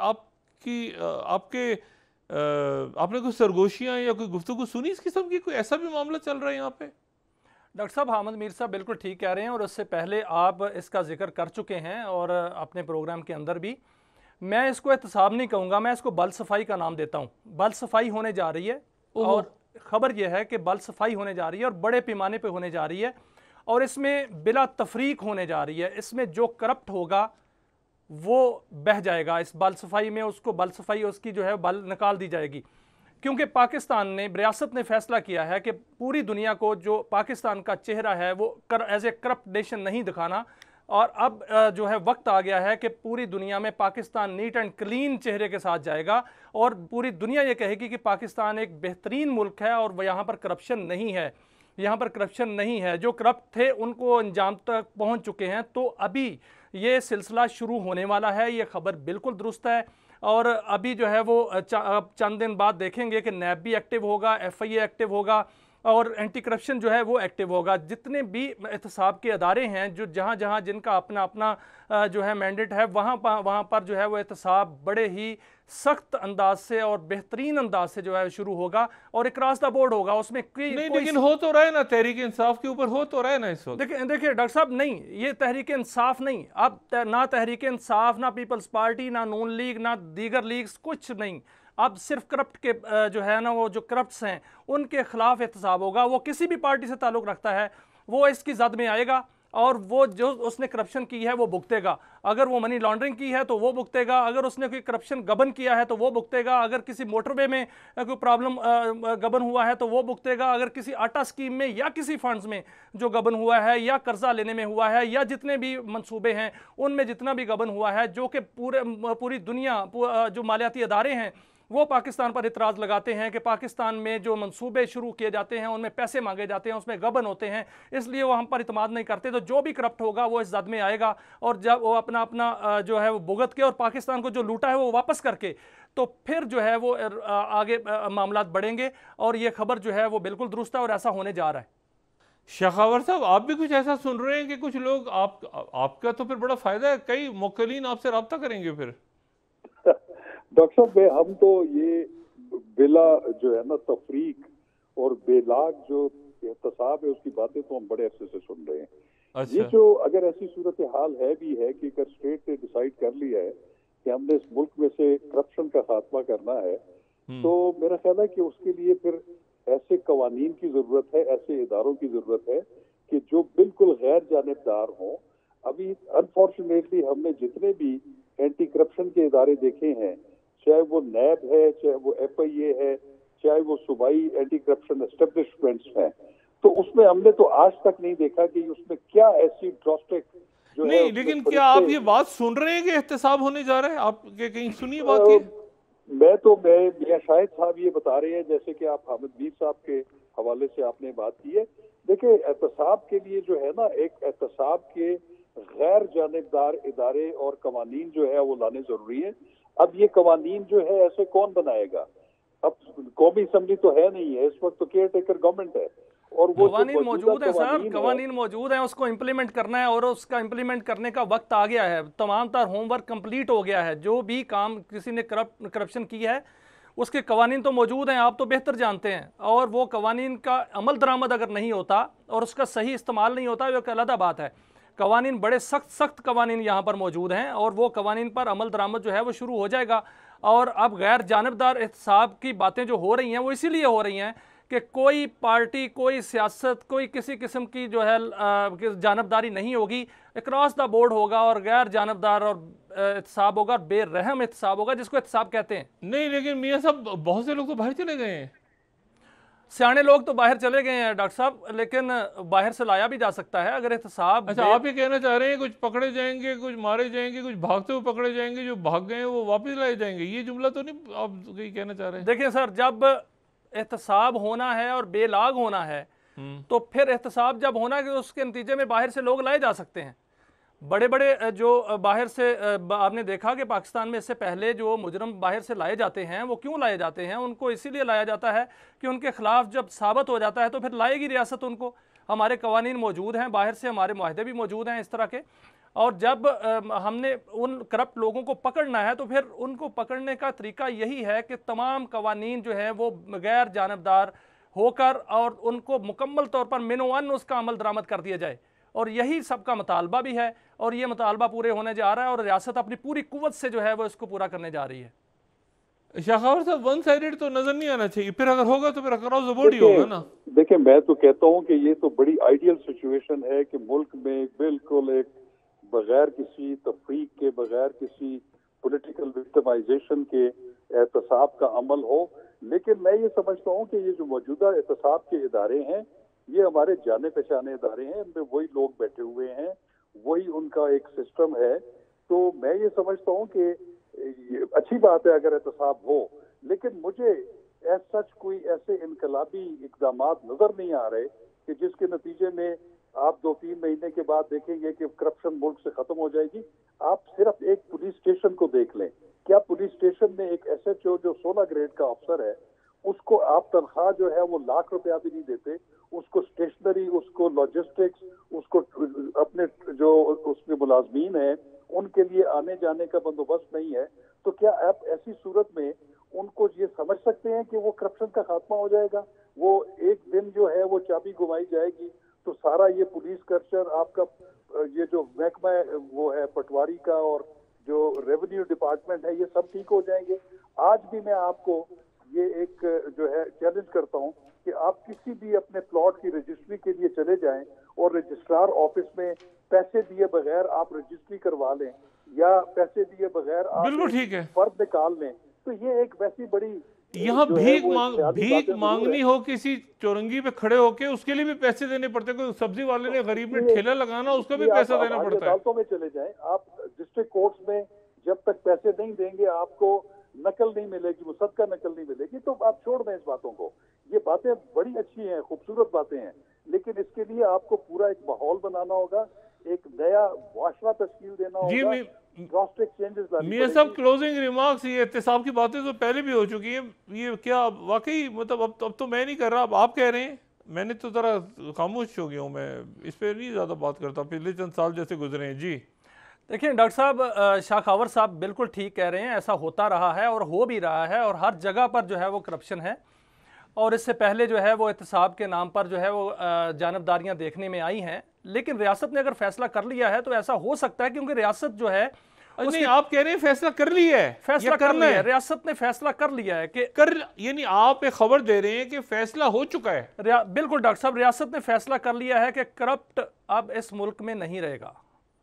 [SPEAKER 2] आपने कोई सरगोशियाँ या कोई गुफ्तगू सुनी इस किस्म की? कोई ऐसा भी मामला चल रहा है यहाँ पे?
[SPEAKER 3] डॉक्टर साहब, हामिद मीर साहब बिल्कुल ठीक कह रहे हैं, और उससे पहले आप इसका जिक्र कर चुके हैं और अपने प्रोग्राम के अंदर भी। मैं इसको एहतसाब नहीं कहूँगा, मैं इसको बल सफाई का नाम देता हूँ। बल सफाई होने जा रही है, और ख़बर यह है कि बल सफाई होने जा रही है और बड़े पैमाने पे होने जा रही है, और इसमें बिला तफरीक होने जा रही है। इसमें जो करप्ट होगा वो बह जाएगा इस बल सफाई में, उसको बल सफाई उसकी जो है बल निकाल दी जाएगी। क्योंकि पाकिस्तान ने, रियासत ने फैसला किया है कि पूरी दुनिया को जो पाकिस्तान का चेहरा है वो एज ए करप्ट नेशन नहीं दिखाना, और अब जो है वक्त आ गया है कि पूरी दुनिया में पाकिस्तान नीट एंड क्लीन चेहरे के साथ जाएगा, और पूरी दुनिया ये कहेगी कि पाकिस्तान एक बेहतरीन मुल्क है और यहाँ पर करप्शन नहीं है, यहाँ पर करप्शन नहीं है। जो करप्ट थे उनको अंजाम तक पहुँच चुके हैं। तो अभी ये सिलसिला शुरू होने वाला है, ये खबर बिल्कुल दुरुस्त है। और अभी जो है वो चंद दिन बाद देखेंगे कि नैब भी एक्टिव होगा, FIA एक्टिव होगा, और एंटी करप्शन जो है वो एक्टिव होगा। जितने भी एहतसाब के अदारे हैं, जो जहाँ जहाँ जिनका अपना अपना जो है मैंडेट है, वहाँ पर जो है वो एहतसाब बड़े ही सख्त अंदाज से और बेहतरीन अंदाज से जो है शुरू होगा, और अक्रॉस द बोर्ड होगा। उसमें
[SPEAKER 2] लेकिन हो तो रहा है ना, तहरीक इंसाफ के ऊपर हो तो रहा है ना इस वक्त।
[SPEAKER 3] देखिए डॉक्टर साहब, नहीं, ये तहरीक इंसाफ नहीं, अब ना तहरीक इंसाफ, ना पीपल्स पार्टी, ना नून लीग, ना दीगर लीग्स, कुछ नहीं। अब सिर्फ करप्ट के जो है ना, वो जो करप्ट्स हैं उनके खिलाफ एहतसाब होगा। वो किसी भी पार्टी से ताल्लुक़ रखता है वो इसकी जद में आएगा, और वो जो उसने करप्शन की है वो भुगतेगा। अगर वो मनी लॉन्ड्रिंग की है तो वो भुगतेगा, अगर उसने कोई करप्शन गबन किया है तो वो भुगतेगा, अगर किसी मोटरवे में कोई प्रॉब्लम गबन हुआ है तो वो भुगतेगा, अगर किसी आटा स्कीम में या किसी फंड्स में जो गबन हुआ है, या कर्जा लेने में हुआ है, या जितने भी मंसूबे हैं उनमें जितना भी गबन हुआ है, जो कि पूरी दुनिया जो मालियाती अदारे हैं वो पाकिस्तान पर इतराज़ लगाते हैं कि पाकिस्तान में जो मंसूबे शुरू किए जाते हैं उनमें पैसे मांगे जाते हैं, उसमें गबन होते हैं, इसलिए वो हम पर इतमाद नहीं करते। तो जो भी करप्ट होगा वो इस जद में आएगा, और जब वो अपना अपना जो है वो भुगत के और पाकिस्तान को जो लूटा है वो वापस करके, तो फिर जो है वो आगे मामलात बढ़ेंगे। और ये खबर जो है वो बिल्कुल दुरुस्त है और ऐसा होने जा रहा है।
[SPEAKER 2] शखावर साहब, आप भी कुछ ऐसा सुन रहे हैं कि कुछ लोग आपका तो फिर बड़ा फायदा है, कई मुवक्किलीन आपसे रब्ता करेंगे फिर?
[SPEAKER 4] डॉक्टर साहब, हम तो ये बिला जो है ना तफरीक और बेलाग जो एहतसाब है उसकी बातें तो हम बड़े अरसे से सुन रहे हैं।
[SPEAKER 2] अच्छा।
[SPEAKER 4] ये जो अगर ऐसी सूरत हाल है भी है कि अगर स्टेट ने डिसाइड कर लिया है कि हमने इस मुल्क में से करप्शन का खात्मा करना है, तो मेरा ख्याल है कि उसके लिए फिर ऐसे कवानीन की जरूरत है, ऐसे इदारों की जरूरत है कि जो बिल्कुल गैर जानिबदार हों। अभी अनफॉर्चुनेटली हमने जितने भी एंटी करप्शन के इदारे देखे हैं, चाहे वो नैब है, चाहे वो FIA है, चाहे वो सूबाई एंटी करप्शन एस्टेब्लिशमेंट्स हैं, तो उसमें हमने तो आज तक नहीं देखा कि उसमें क्या ऐसी ड्रॉस्टिक जो
[SPEAKER 2] नहीं
[SPEAKER 4] है।
[SPEAKER 2] लेकिन क्या आप ये बात सुन रहे हैं कि एहतसाब होने जा रहा है? आप कहीं सुनिए बात की?
[SPEAKER 4] मैं मियां शाहिद साहब ये बता रहे हैं, जैसे कि आप हामिद मीर साहब के हवाले से आपने बात की है। देखिए, एहतसाब के लिए जो है ना, एक एहतसाब के गैर जानिबदार इदारे और कवानीन जो है वो लाने जरूरी है। अब ये कवानीन जो है ऐसे कौन बनाएगा? अब कौमी असम्बली तो है नहीं है इस वक्त, तो केयर टेकर गवर्नमेंट है, और वो
[SPEAKER 3] कवानीन मौजूद है सर, कवानीन मौजूद है, उसको इम्प्लीमेंट करना है और उसका इम्प्लीमेंट करने का वक्त आ गया है। तमाम तर होमवर्क कंप्लीट हो गया है। जो भी काम किसी ने करप्शन की है उसके कवानीन तो मौजूद हैं, आप तो बेहतर जानते हैं। और वो कवानीन का अमल दरामद अगर नहीं होता और उसका सही इस्तेमाल नहीं होता, वो एक अलग बात है। कवानीन बड़े सख्त कवानीन यहाँ पर मौजूद हैं और वो कवानीन पर अमल दरामद जो है वो शुरू हो जाएगा। और अब गैर जानिबदार एहतसाब की बातें जो हो रही हैं वो इसीलिए हो रही हैं कि कोई पार्टी, कोई सियासत, कोई किसी किस्म की जो है जानबदारी नहीं होगी, अक्रॉस द बोर्ड होगा और गैर जानबदार और एहतसाब होगा, बेरहम एहतसाब होगा, जिसको एहतसाब कहते हैं।
[SPEAKER 2] नहीं लेकिन मियां साहब, बहुत से लोग तो बाहर चले गए हैं।
[SPEAKER 3] सियाने लोग तो बाहर चले गए हैं डॉक्टर साहब, लेकिन बाहर से लाया भी जा सकता है अगर एहतसाब।
[SPEAKER 2] अच्छा, आप ये कहना चाह रहे हैं कुछ पकड़े जाएंगे, कुछ मारे जाएंगे, कुछ भागते हुए पकड़े जाएंगे, जो भाग गए हैं वो वापस लाए जाएंगे, ये जुमला तो नहीं आप कहीं कहना चाह रहे हैं?
[SPEAKER 3] देखिए सर, जब एहतसाब होना है और बेलाग होना है, तो फिर एहतसाब जब होना है कि उसके नतीजे में बाहर से लोग लाए जा सकते हैं। बड़े बड़े जो बाहर से आपने देखा कि पाकिस्तान में इससे पहले जो मुजरम बाहर से लाए जाते हैं, वो क्यों लाए जाते हैं? उनको इसीलिए लाया जाता है कि उनके खिलाफ जब साबित हो जाता है तो फिर लाएगी रियासत उनको। हमारे कवानीन मौजूद हैं, बाहर से हमारे मुआहदे भी मौजूद हैं इस तरह के। और जब हमने उन करप्ट लोगों को पकड़ना है तो फिर उनको पकड़ने का तरीका यही है कि तमाम कवानीन जो है वो गैर जानबदार होकर और उनको मुकम्मल तौर पर मिनोवन उसका अमल दरामद कर दिया जाए। और यही सबका मुतालबा भी है और ये मुतालबा पूरे होने जा रहा है और रियासत अपनी पूरी कुव्वत से जो है वो इसको पूरा करने जा रही है।
[SPEAKER 2] शखावर साहब, वन साइडेड तो नजर नहीं आना चाहिए, फिर अगर होगा तो फिर अक्रॉस द बोर्ड ही होगा ना।
[SPEAKER 4] देखिए, मैं तो कहता हूँ कि ये तो बड़ी आइडियल सिचुएशन है कि मुल्क में बिल्कुल एक बगैर किसी तफरीक के, बगैर किसी पॉलिटिकल विक्टिमाइजेशन के एहतसाब का अमल हो। लेकिन मैं ये समझता हूँ कि ये जो मौजूदा एहतसाब के इदारे हैं, ये हमारे जाने पहचाने इदारे हैं, इनमें वही लोग बैठे हुए हैं, वही उनका एक सिस्टम है। तो मैं ये समझता हूँ कि अच्छी बात है अगर एहतसाब हो, लेकिन मुझे सच कोई ऐसे इनकलाबी इकदामात नजर नहीं आ रहे कि जिसके नतीजे में आप 2-3 महीने के बाद देखेंगे कि करप्शन मुल्क से खत्म हो जाएगी। आप सिर्फ एक पुलिस स्टेशन को देख लें। क्या पुलिस स्टेशन में एक SHO जो 16 ग्रेड का अफसर है, उसको आप तनख्वाह जो है वो लाख रुपया भी नहीं देते, उसको स्टेशनरी, उसको लॉजिस्टिक्स, उसको अपने जो उसमें मुलाजमीन है उनके लिए आने जाने का बंदोबस्त नहीं है। तो क्या आप ऐसी सूरत में उनको ये समझ सकते हैं कि वो करप्शन का खात्मा हो जाएगा? वो एक दिन जो है वो चाबी घुमाई जाएगी तो सारा ये पुलिस कल्चर, आपका ये जो महकमा वो है पटवारी का और जो रेवेन्यू डिपार्टमेंट है, ये सब ठीक हो जाएंगे। आज भी मैं आपको ये एक जो है चैलेंज करता हूँ कि आप किसी भी अपने प्लॉट की रजिस्ट्री के लिए चले जाएं और रजिस्ट्रार ऑफिस में पैसे दिए बगैर आप रजिस्ट्री करवा लें या पैसे दिए बगैर आप
[SPEAKER 2] बिल्कुल ठीक है
[SPEAKER 4] फर्द निकाल लें, तो ये एक वैसी बड़ी
[SPEAKER 2] यहाँ भीख मांगनी हो किसी चौरंगी पे खड़े होके, उसके लिए भी पैसे देने पड़ते। कोई सब्जी वाले ने गरीब ने ठेला लगाना, उसका भी पैसा देना पड़ता है।
[SPEAKER 4] अदालतों में चले जाएं आप, डिस्ट्रिक्ट कोर्ट्स में जब तक पैसे नहीं देंगे आपको नकल नहीं मिलेगी, मुसद्दका नकल नहीं मिलेगी, तो आप छोड़ दें इस बातों को। ये बातें बड़ी अच्छी हैं, खूबसूरत बातें हैं, लेकिन इसके लिए आपको पूरा एक माहौल बनाना होगा, एक नया मुआशरा तश्कील देना होगा, ड्रास्टिक चेंजेस लानी
[SPEAKER 2] मियां साहब क्लोजिंग रिमार्क्स, ये एहतिसाब की बातें तो पहले भी हो चुकी हैं, ये क्या वाकई मतलब अब तो मैं नहीं कर रहा, अब आप कह रहे हैं, मैंने तो ज़रा खामोश हो गया हूँ, मैं इस पर नहीं ज़्यादा बात करता, पिछले चंद साल जैसे गुजरे हैं। जी
[SPEAKER 3] देखिए डॉक्टर साहब, शाखावर साहब बिल्कुल ठीक कह रहे हैं, ऐसा होता रहा है और हो भी रहा है, और हर जगह पर जो है वो करप्शन है, और इससे पहले जो है वो एहतिसाब के नाम पर जो है वो जानबदारियां देखने में आई हैं। लेकिन रियासत ने अगर फैसला कर लिया है तो ऐसा हो सकता है, क्योंकि रियासत जो है
[SPEAKER 2] नहीं, आप कह रहे हैं फैसला कर लिया है,
[SPEAKER 3] फैसला करना है, रियासत ने फैसला कर लिया है कि
[SPEAKER 2] यानी आप एक खबर दे रहे हैं कि फैसला हो चुका है।
[SPEAKER 3] बिल्कुल डॉक्टर साहब, रियासत ने फैसला कर लिया है कि करप्ट अब इस मुल्क में नहीं रहेगा।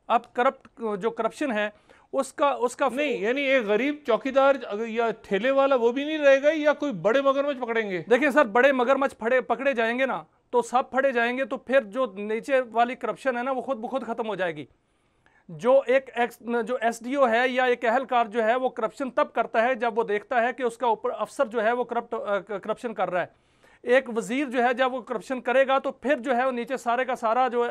[SPEAKER 3] अब करप्ट जो करप्शन है उसका
[SPEAKER 2] नहीं, यानी एक गरीब चौकीदार या ठेले वाला वो भी नहीं रहेगा, या कोई बड़े मगरमच्छ पकड़ेंगे?
[SPEAKER 3] देखिए सर, बड़े मगरमच्छ पकड़े जाएंगे ना तो सब फड़े जाएंगे, तो फिर जो नीचे वाली करप्शन है ना वो खुद ब खुद खत्म हो जाएगी। जो एसडीओ है या एक अहलकार जो है वो करप्शन तब करता है जब वो देखता है कि उसका ऊपर अफसर जो है वो करप्शन कर रहा है। एक वजीर जो है जब वो करप्शन करेगा तो फिर जो है वो नीचे सारे का सारा जो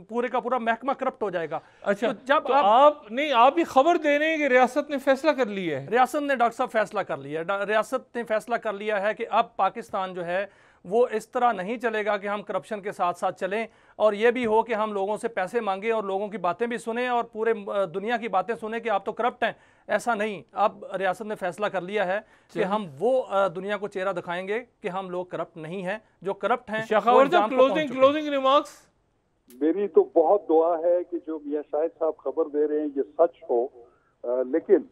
[SPEAKER 3] पूरे का पूरा महकमा करप्ट हो जाएगा।
[SPEAKER 2] अच्छा, तो जब तो आप ये खबर दे रहे हैं कि रियासत ने फैसला कर लिया है?
[SPEAKER 3] रियासत ने डॉक्टर साहब फैसला कर लिया है, रियासत ने फैसला कर लिया है कि अब पाकिस्तान जो है वो इस तरह नहीं चलेगा कि हम करप्शन के साथ साथ चलें, और ये भी हो कि हम लोगों से पैसे मांगें और लोगों की बातें भी सुने और पूरे दुनिया की बातें सुने कि आप तो करप्ट हैं। ऐसा नहीं, अब रियासत ने फैसला कर लिया है कि हम वो दुनिया को चेहरा दिखाएंगे कि हम लोग करप्ट नहीं हैं, जो करप्ट हैं।
[SPEAKER 2] Closing remarks.
[SPEAKER 4] मेरी तो बहुत दुआ है कि जो मियां शाहिद साहब खबर दे रहे हैं ये सच हो, लेकिन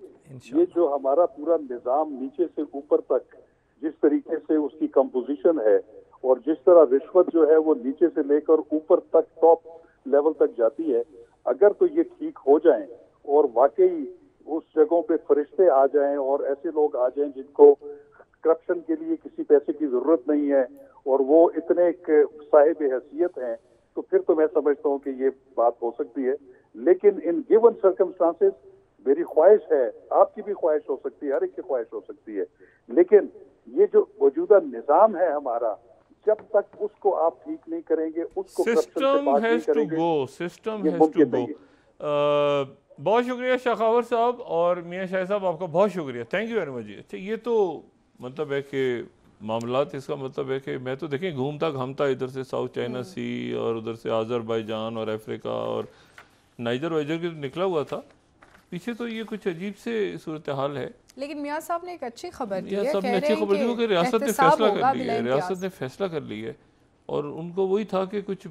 [SPEAKER 4] ये जो हमारा पूरा निजाम नीचे से ऊपर तक जिस तरीके से उसकी कंपोजिशन है और जिस तरह रिश्वत जो है वो नीचे से लेकर ऊपर तक टॉप लेवल तक जाती है, अगर तो ये ठीक हो जाएं और वाकई उस जगहों पे फरिश्ते आ जाएं और ऐसे लोग आ जाएं जिनको करप्शन के लिए किसी पैसे की जरूरत नहीं है और वो इतने साहिब हैसियत हैं, तो फिर तो मैं समझता हूँ कि ये बात हो सकती है। लेकिन इन गिवन सर्कमस्टांसेस मेरी ख्वाहिश है, आपकी भी ख्वाहिश हो सकती है, हर एक की ख्वाहिश हो सकती है, लेकिन ये जो मौजूदा निजाम है हमारा, जब तक उसको आप ठीक नहीं करेंगे, उसको
[SPEAKER 2] सिस्टम हैज टू गो। बहुत शुक्रिया शाखावर साहब और मियां शाह साहब, आपका बहुत शुक्रिया, थैंक यू वेरी मच जी। अच्छा, ये तो मतलब है कि मामलात, इसका मतलब है कि मैं तो देखें घूमता घामता इधर से साउथ चाइना सी और उधर से आज़रबाईजान और अफ्रीका और नाइजर वाइजर के निकला हुआ था पीछे, तो ये कुछ अजीब से सूरत हाल है।
[SPEAKER 1] लेकिन मियां साहब ने एक अच्छी खबर दी है,
[SPEAKER 2] अच्छी खबर दी कि रियासत ने फैसला कर लिया है, रियासत ने फैसला कर लिया है, और उनको वही था कि कुछ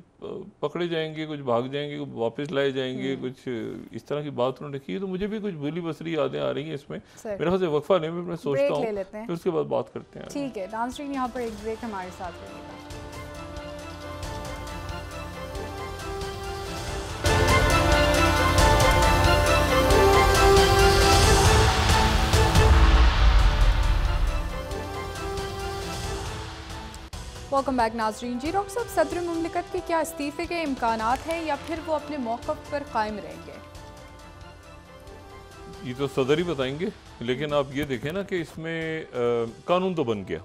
[SPEAKER 2] पकड़े जाएंगे, कुछ भाग जाएंगे, कुछ वापस लाए जाएंगे, कुछ इस तरह की बात उन्होंने की। तो मुझे भी कुछ भूली बसरी यादें आ रही हैं इसमें, मेरे ख्याल से वक्फा नहीं, मैं सोचता हूँ फिर उसके बाद बात करते हैं।
[SPEAKER 1] ठीक है नाज़रीन, यहाँ पर एक ब्रेक हमारे साथ रहेगा। वेलकम बैक नाजरीन। जी डॉक्टर साहब, सदर मुमलिकत के क्या इस्तीफे के इम्कानात हैं या फिर वो अपने मौक़िफ़ पर कायम रहेंगे?
[SPEAKER 2] ये तो सदर ही बताएंगे, लेकिन आप ये देखें ना कि इसमें कानून तो बन गया,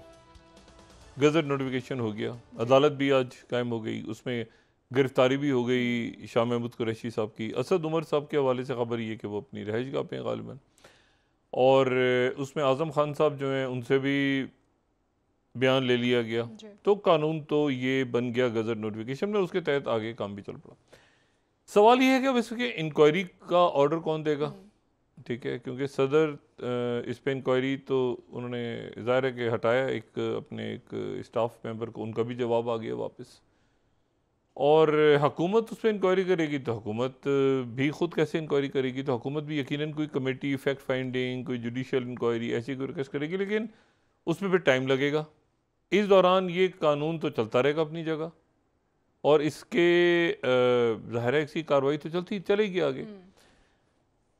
[SPEAKER 2] गज़ट नोटिफिकेशन हो गया, अदालत भी आज कायम हो गई, उसमें गिरफ्तारी भी हो गई शाह महमूद कुरैशी साहब की। असद उमर साहब के हवाले से खबर ये कि वो अपनी रहायशगाह पे हैं गालिबन, और उसमें आज़म खान साहब जो हैं उनसे भी बयान ले लिया गया। तो कानून तो ये बन गया गज़ट नोटिफिकेशन में, उसके तहत आगे काम भी चल पड़ा। सवाल ये है कि अब इसके इंक्वायरी का ऑर्डर कौन देगा, ठीक है, क्योंकि सदर इस पे इंक्वायरी तो उन्होंने ज़ाहिर है कि हटाया एक स्टाफ मेंबर को, उनका भी जवाब आ गया वापस, और हुकूमत उस पर इंक्वायरी करेगी, तो हुकूमत भी ख़ुद कैसे इंक्वायरी करेगी, तो हुकूमत भी यकीनन कोई कमेटी, फैक्ट फाइंडिंग, कोई जुडिशल इंक्वायरी ऐसी कोई रिक्वेस्ट करेगी, लेकिन उसमें फिर टाइम लगेगा। इस दौरान ये कानून तो चलता रहेगा अपनी जगह, और इसके ज़ाहिर है इसकी कार्रवाई तो चलेगी आगे।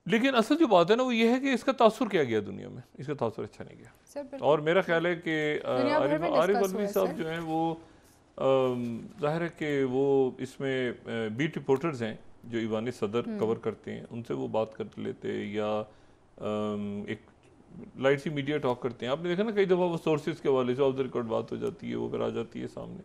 [SPEAKER 2] लेकिन असल जो बात है ना वो ये है कि इसका तासुर क्या गया दुनिया में, इसका तासुर अच्छा नहीं गया, और मेरा ख्याल है कि आरिफ अलवी साहब जो हैं वो ज़ाहिर है कि वो इसमें बीट रिपोर्टर्स हैं जो ईवान सदर कवर करते हैं, उनसे वो बात कर लेते, या एक लाइट सी मीडिया टॉक करते हैं, आपने देखा ना कई दफ़ा वो सोर्सेज के हवाले से ऑफ द रिकॉर्ड बात हो जाती है, वो फिर आ जाती है सामने,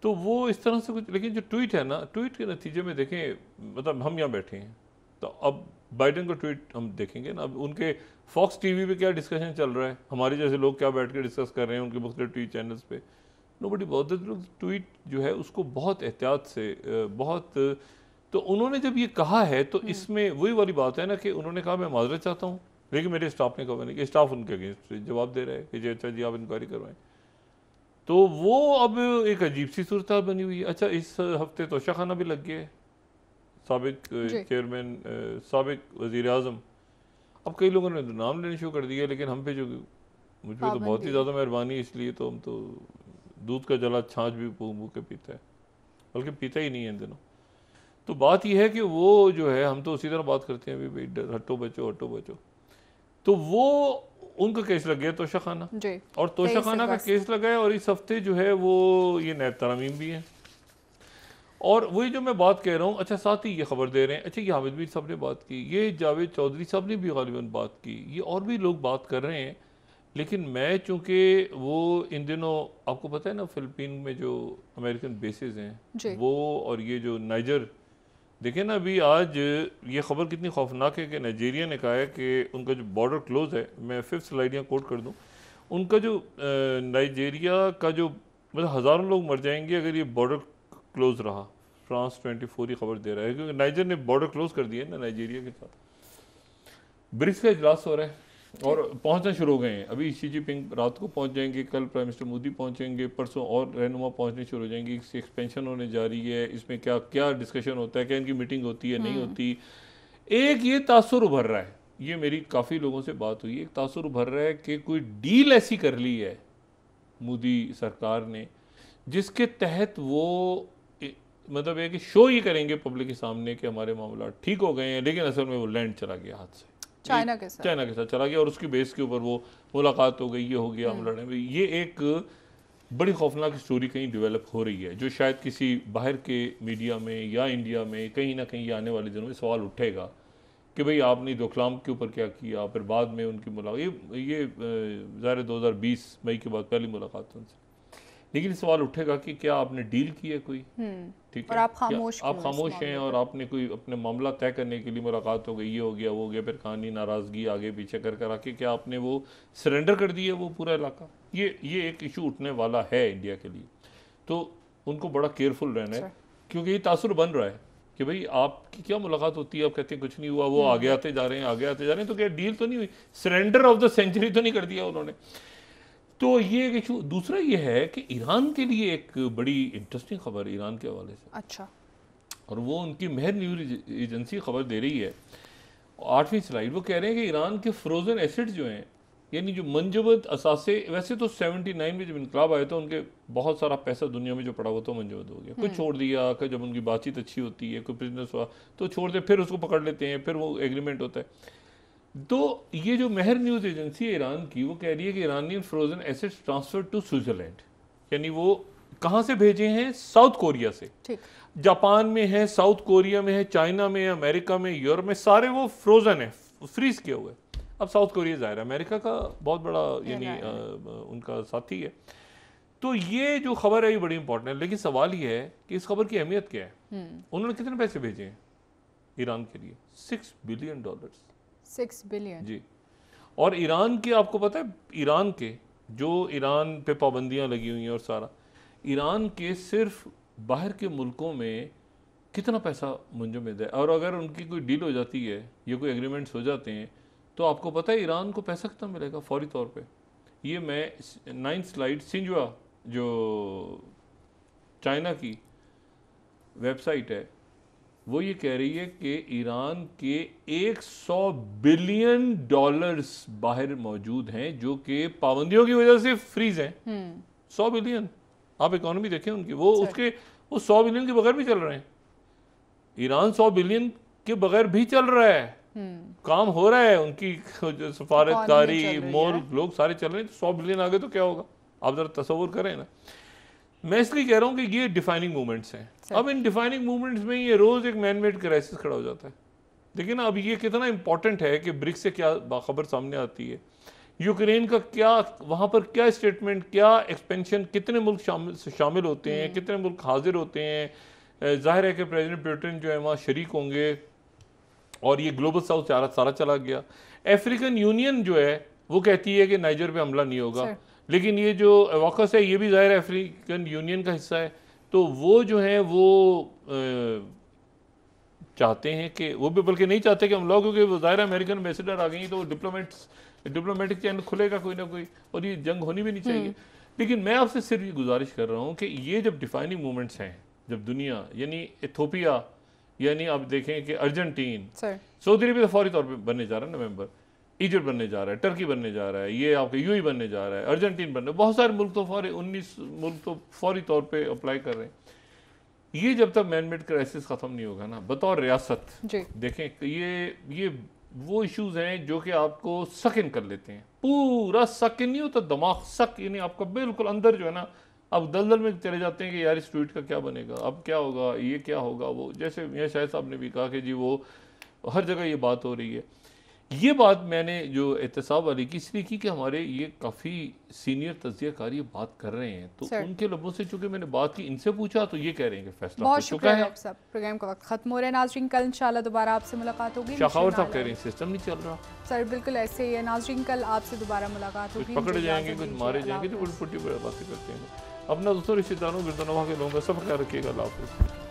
[SPEAKER 2] तो वो इस तरह से कुछ। लेकिन जो ट्वीट है ना, ट्वीट के नतीजे में देखें, मतलब हम यहाँ बैठे हैं तो अब बाइडन का ट्वीट हम देखेंगे ना, अब उनके फॉक्स टीवी पे क्या डिस्कशन चल रहा है, हमारे जैसे लोग क्या बैठ के डिस्कस कर रहे हैं उनके मुख्तलिफ ट्वीट चैनल्स पे, नोबडी बॉदर्स। लोग ट्वीट जो है उसको बहुत एहतियात से बहुत, तो उन्होंने जब ये कहा है तो इसमें वही वाली बात है ना कि उन्होंने कहा मैं माजरत चाहता हूँ, लेकिन मेरे स्टाफ ने कहा नहीं, कि स्टाफ उनके अगेंस्ट जवाब दे रहा है कि जी अच्छा जी आप इंक्वायरी करवाएं। तो वो अब एक अजीब सी सूरत बनी हुई है। अच्छा, इस हफ्ते तोशा खाना भी लग गया है, साबिक चेयरमैन, साबिक वज़ीर आज़म। अब कई लोगों ने तो नाम लेने शुरू कर दिया, लेकिन हम पे जो, मुझ पर तो बहुत ही ज़्यादा मेहरबानी, इसलिए तो हम तो दूध का जला छाछ भी मुँह के पीता है, बल्कि पीता ही नहीं है इन दिनों। तो बात यह है कि वो जो है, हम तो उसी तरह बात करते हैं अभी भाई हटो बचो हटो बचो, तो वो उनका केस लग गया तोशा खाना, और तोशा खाना का केस लगा है, और इस हफ्ते जो है वो ये नैब तरमीम भी है। और वही जो मैं बात कह रहा हूँ, अच्छा साथ ही ये खबर दे रहे हैं, अच्छा ये हामिद मीर साहब ने बात की, ये जावेद चौधरी साहब ने भी गालिबन बात की, ये और भी लोग बात कर रहे हैं, लेकिन मैं चूँकि वो इन दिनों आपको पता है ना फ़िलिपीन में जो अमेरिकन बेसेस हैं वो, और ये जो नाइजर, देखिए ना अभी आज ये खबर कितनी खौफनाक है कि नाइजीरिया ने कहा है कि उनका जो बॉर्डर क्लोज है, मैं 5th स्लाइड यहाँ कोट कर दूँ, उनका जो नाइजीरिया का जो मतलब हज़ारों लोग मर जाएंगे अगर ये बॉर्डर क्लोज रहा। फ्रांस 24 ये खबर दे रहा है, क्योंकि नाइजर ने बॉर्डर क्लोज कर दिया है ना नाइजीरिया के साथ। ब्रिक्स का इजलास हो रहा है और पहुंचना शुरू हो गए हैं, अभी शी जिनपिंग रात को पहुंच जाएंगे, कल प्राइम मिनिस्टर मोदी पहुंचेंगे, परसों और रहनुमा पहुंचने शुरू हो जाएंगे, इसकी एक्सपेंशन होने जा रही है, इसमें क्या क्या डिस्कशन होता है, क्या इनकी मीटिंग होती है नहीं होती। एक ये तासुर उभर रहा है, ये मेरी काफ़ी लोगों से बात हुई है, एक तासुर उभर रहा है कि कोई डील ऐसी कर ली है मोदी सरकार ने जिसके तहत वो मतलब है कि शो ये करेंगे पब्लिक के सामने कि हमारे मामला ठीक हो गए हैं, लेकिन असल में वो लैंड चला गया हाथ से, चाइना के साथ चला गया, और उसकी बेस के ऊपर वो मुलाकात हो गई, ये हो गया, हम लड़े। ये एक बड़ी खौफनाक स्टोरी कहीं डेवलप हो रही है, जो शायद किसी बाहर के मीडिया में या इंडिया में कहीं ना कहीं आने वाले दिनों में सवाल उठेगा कि भाई आपने दोकलाम के ऊपर क्या किया, फिर बाद में उनकी मुलाकात, ये ज़ाहिर 2020 मई के बाद पहली मुलाकात उनसे, लेकिन सवाल उठेगा कि क्या आपने डील की है कोई, ठीक है, आप खामोश हैं और आपने कोई अपने मामला तय करने के लिए मुलाकात हो गई, ये हो गया वो हो गया, फिर कहानी नाराज़गी आगे पीछे कर कर आके क्या आपने वो सरेंडर कर दिया वो पूरा इलाका। ये एक इशू उठने वाला है इंडिया के लिए, तो उनको बड़ा केयरफुल रहना है, क्योंकि ये तासुर बन रहा है कि भाई आपकी क्या मुलाकात होती है, आप कहते हैं कुछ नहीं हुआ, वो आगे आते जा रहे हैं आगे आते जा रहे हैं, तो क्या डील तो नहीं हुई, सरेंडर ऑफ द सेंचुरी तो नहीं कर दिया उन्होंने। तो ये एक इशू। दूसरा ये है कि ईरान के लिए एक बड़ी इंटरेस्टिंग खबर ईरान के हवाले से, अच्छा, और वो उनकी मेहर न्यूज़ एजेंसी खबर दे रही है 8वीं स्लाइड, वो कह रहे हैं कि ईरान के फ्रोजन एसिड्स जो हैं, यानी जो मंजमद असासे, वैसे तो 79 में जब इनकलाब आया था उनके बहुत सारा पैसा दुनिया में जो पड़ा हुआ था मंजमद हो गया, कुछ छोड़ दिया, कि जब उनकी बातचीत अच्छी होती है, कोई बिजनेस हुआ तो छोड़ दे, फिर उसको पकड़ लेते हैं, फिर वो एग्रीमेंट होता है। तो ये जो मेहर न्यूज़ एजेंसी है ईरान की, वो कह रही है कि Iranian frozen assets transfer to Switzerland, यानी वो कहाँ से भेजे हैं, साउथ कोरिया से, जापान में है, साउथ कोरिया में है, चाइना में है, अमेरिका में, यूरोप में, सारे वो फ्रोजन है, फ्रीज किए हुए। अब साउथ कोरिया ज़ाहिर है अमेरिका का बहुत बड़ा यानी उनका साथी है, तो ये जो खबर है ये बड़ी इंपॉर्टेंट है। लेकिन सवाल ये है कि इस खबर की अहमियत क्या है, उन्होंने कितने पैसे भेजे हैं ईरान के लिए, $6 बिलियन,
[SPEAKER 1] 6 बिलियन
[SPEAKER 2] जी। और ईरान की आपको पता है, ईरान के जो ईरान पे पाबंदियां लगी हुई हैं और सारा, ईरान के सिर्फ बाहर के मुल्कों में कितना पैसा मुंजमद है, और अगर उनकी कोई डील हो जाती है या कोई एग्रीमेंट्स हो जाते हैं तो आपको पता है ईरान को पैसा कितना मिलेगा फौरी तौर पे। ये मैं 9th स्लाइड, सिंजुआ जो चाइना की वेबसाइट है, वो ये कह रही है कि ईरान के $100 बिलियन बाहर मौजूद हैं जो कि पाबंदियों की वजह से फ्रीज हैं। 100 बिलियन, आप इकोनॉमी देखें उनकी, वो उसके वो 100 बिलियन के बगैर भी चल रहे हैं। ईरान 100 बिलियन के बगैर भी चल रहा है, काम हो रहा है, उनकी सफारतकारी मॉल लोग सारे चल रहे हैं, तो 100 बिलियन आगे तो क्या होगा, आप जरा तस्वुर करें ना। मैं इसलिए कह रहा हूँ कि ये डिफाइनिंग मूवमेंट्स हैं। अब इन डिफाइनिंग मूवमेंट्स में ये रोज़ एक मैन मेड क्राइसिस खड़ा हो जाता है। देखिए ना, अब ये कितना इंपॉर्टेंट है कि ब्रिक्स से क्या खबर सामने आती है। यूक्रेन का क्या, वहाँ पर क्या स्टेटमेंट, क्या एक्सपेंशन, कितने मुल्क शामिल होते हैं, कितने मुल्क हाजिर होते हैं। जाहिर है कि प्रेसिडेंट पुतिन जो है वहाँ शरीक होंगे और ये ग्लोबल साउथ सारा चला गया। अफ्रीकन यूनियन जो है वो कहती है कि नाइजर पे हमला नहीं होगा, लेकिन ये जो एवॉकस है ये भी जाहिर है अफ्रीकन यूनियन का हिस्सा है। तो वो जो है वो चाहते हैं कि वो भी, बल्कि नहीं चाहते कि हम लोग, क्योंकि वो ज़ाहिर अमेरिकन एम्बेसडर आ गई तो डिप्लोमेटिक चैनल खुलेगा कोई ना कोई, और ये जंग होनी भी नहीं चाहिए। लेकिन मैं आपसे सिर्फ ये गुजारिश कर रहा हूँ कि ये जब डिफाइनिंग मोमेंट्स हैं, जब दुनिया यानी इथोपिया, यानी आप देखें कि अर्जेंटीन, सऊदी अरब तो फौरी तौर पर बनने जा रहा है नवंबर, इजिप्ट बनने जा रहा है, टर्की बनने जा रहा है, ये आपका यूएई बनने जा रहा है, अर्जेंटीन बनने, बहुत सारे मुल्क तो 19 मुल्क तो फौरी तौर पे अप्लाई कर रहे हैं। ये जब तक मैन मेड क्राइसिस ख़त्म नहीं होगा ना, बतौर रियासत देखें ये वो इश्यूज हैं जो कि आपको सक इन कर लेते हैं, पूरा सक इन नहीं होता, दिमाग सक, यानी आपका बिल्कुल अंदर जो है ना, आप दलदल में चले जाते हैं कि यार इस ट्वीट का क्या बनेगा, अब क्या होगा, ये क्या होगा, वो जैसे मियां शाहिद साहब ने भी कहा कि जी वो हर जगह ये बात हो रही है। ये बात मैंने जो एहतसाब वाली की इसलिए की कि हमारे ये काफ़ी सीनियर तज्जियाकार ये बात कर रहे हैं, तो उनके लबों से चूंकि मैंने बात की, इनसे पूछा तो ये कह रहे हैं कि फैसला हो चुका है।
[SPEAKER 1] सब प्रोग्राम का वक्त खत्म हो रहा है नाजरीन, कल इंशाल्लाह दोबारा आपसे मुलाकात होगी।
[SPEAKER 2] शाखावर साहब कह रहे हैं सिस्टम नहीं चल रहा।
[SPEAKER 1] सर बिल्कुल ऐसे ही है नाजरीन, कल आपसे दोबारा मुलाकात होगी।
[SPEAKER 2] पकड़े जाएंगे, कुछ मारे जाएंगे, तो पुट्टी बातें करते हैं। अपना दोस्तों, रिश्तेदारों, गिरदनवा के लोगों का सब ख्याल रखिएगा। अल्लाह हाफ़िज़।